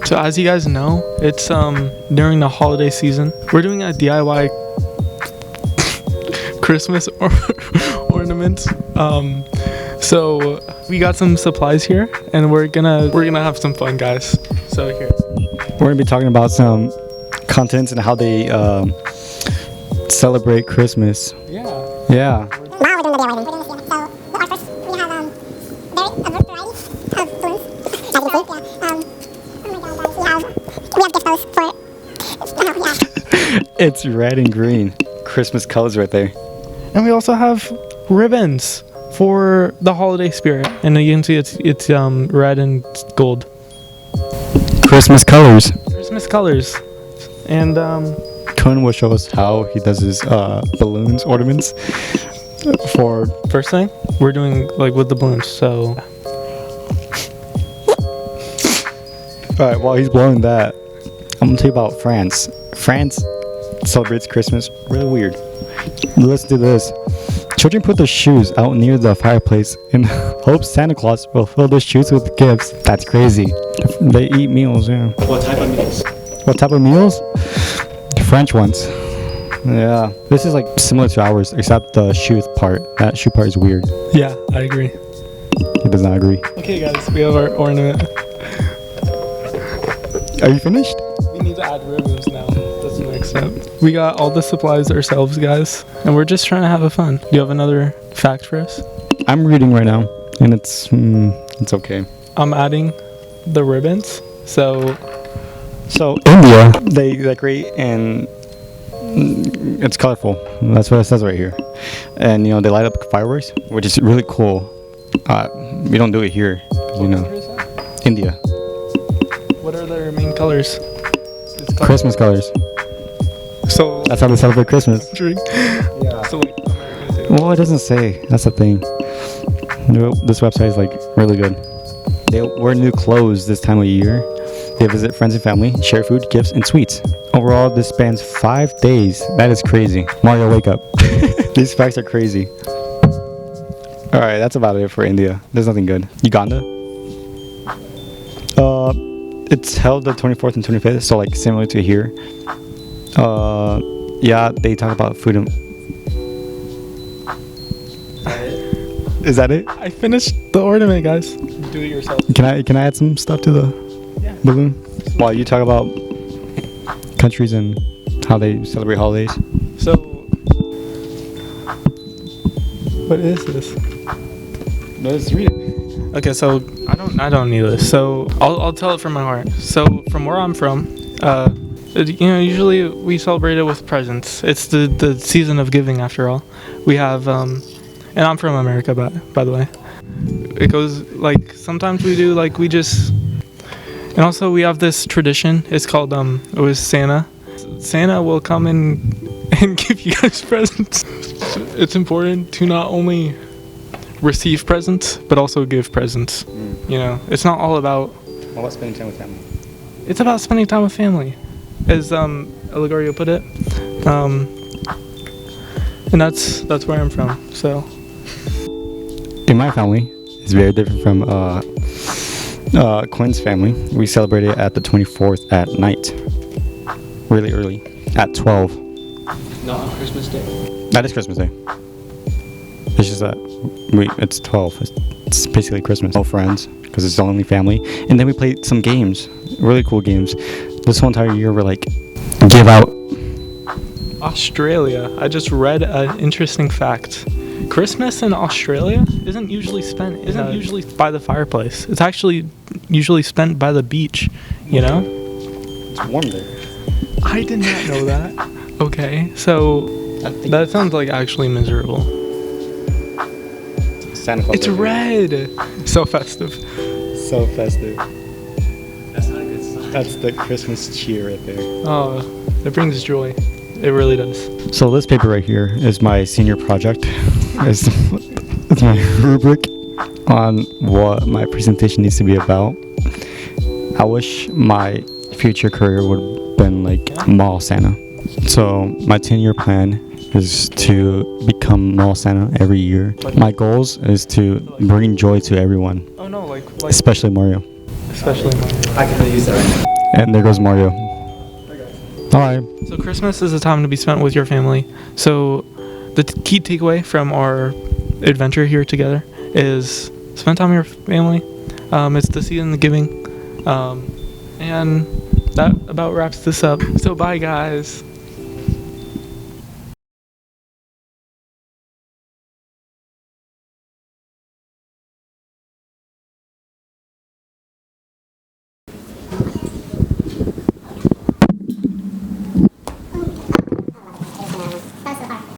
So as you guys know, it's during the holiday season. We're doing a DIY Christmas ornaments. So we got some supplies here, and we're gonna have some fun, guys. So here, we're gonna be talking about some contents and how they celebrate Christmas. Yeah. Yeah. Now we're doing the DIY thing. So our first, we have a variety of balloons. As you can see, yeah. Oh my God, guys, we have gift bows for. Yeah. It's red and green, Christmas colors right there. And we also have ribbons for the holiday spirit, and you can see it's red and gold. Christmas colors. Christmas colors, and Quinn will show us how he does his balloons ornaments. For first thing, we're doing like with the balloons. So, all right, while he's blowing that, I'm gonna tell you about France. France celebrates Christmas really weird. Let's do this. Children put their shoes out near the fireplace in hopes Santa Claus will fill their shoes with gifts. That's crazy. They eat meals, yeah. What type of meals? What type of meals? French ones. Yeah. This is like similar to ours, except the shoe part. That shoe part is weird. yeah, I agree. He does not agree. Okay, guys, we have our ornament. Are you finished? We need to add ribbons now. That's the next step. We got all the supplies ourselves, guys, and we're just trying to have a fun. Do you have another fact for us? I'm reading right now, and it's okay. I'm adding the ribbons. So India, they decorate and it's colorful. That's what it says right here. And they light up fireworks, which is really cool. We don't do it here, India. what are their main colors? Christmas colors. So That's how they celebrate Christmas. drink. Yeah. So like American too. Well, it doesn't say. That's the thing. This website is like really good. They wear new clothes this time of year. They visit friends and family, share food, gifts, and sweets. Overall, this spans 5 days. That is crazy. Mario, wake up. These facts are crazy. Alright, that's about it for India. There's nothing good. Uganda? It's held the 24th and 25th, so like similar to here. Yeah, they talk about food and... Is that it? I finished the ornament, guys. Do it yourself. Can I add some stuff to the balloon? While you talk about countries and how they celebrate holidays. So, what is this? Let's read it. Okay, so I don't need this. So I'll tell it from my heart. So from where I'm from, usually we celebrate it with presents. It's the season of giving, after all. We have and I'm from America, by the way. It goes like sometimes we do like we just. And also we have this tradition. It's called it was Santa. Santa will come and give you guys presents. It's important to not only receive presents but also give presents. It's not all about. What about spending time with family? It's about spending time with family, as OLEGARIO put it. And that's where I'm from. So. In my family, it's very different from Quinn's family. We celebrate it at the 24th at night. Really early. At 12. Not on Christmas Day. That is Christmas Day. It's just that it's 12. It's basically Christmas. No friends, because it's only family. And then we play some games. Really cool games. This whole entire year we're like, give out. Australia. I just read an interesting fact. Christmas in Australia isn't usually by the fireplace. It's actually usually spent by the beach, It's warm there. I did not know that. Okay, so that sounds like actually miserable. Santa Claus. It's red. So festive. So festive. That's not a good sign. That's the Christmas cheer right there. Oh, it brings joy. It really does. So this paper right here is my senior project. It's my rubric on what my presentation needs to be about. I wish my future career would have been like mall Santa. So my 10-year plan is to become mall Santa every year. My goals is to bring joy to everyone, Oh no, like especially Mario. especially mine. I can really use that right now. And there goes Mario. Alright. So Christmas is a time to be spent with your family. So the key takeaway from our adventure here together is spend time with your family. It's the season of giving. And that about wraps this up. So bye guys.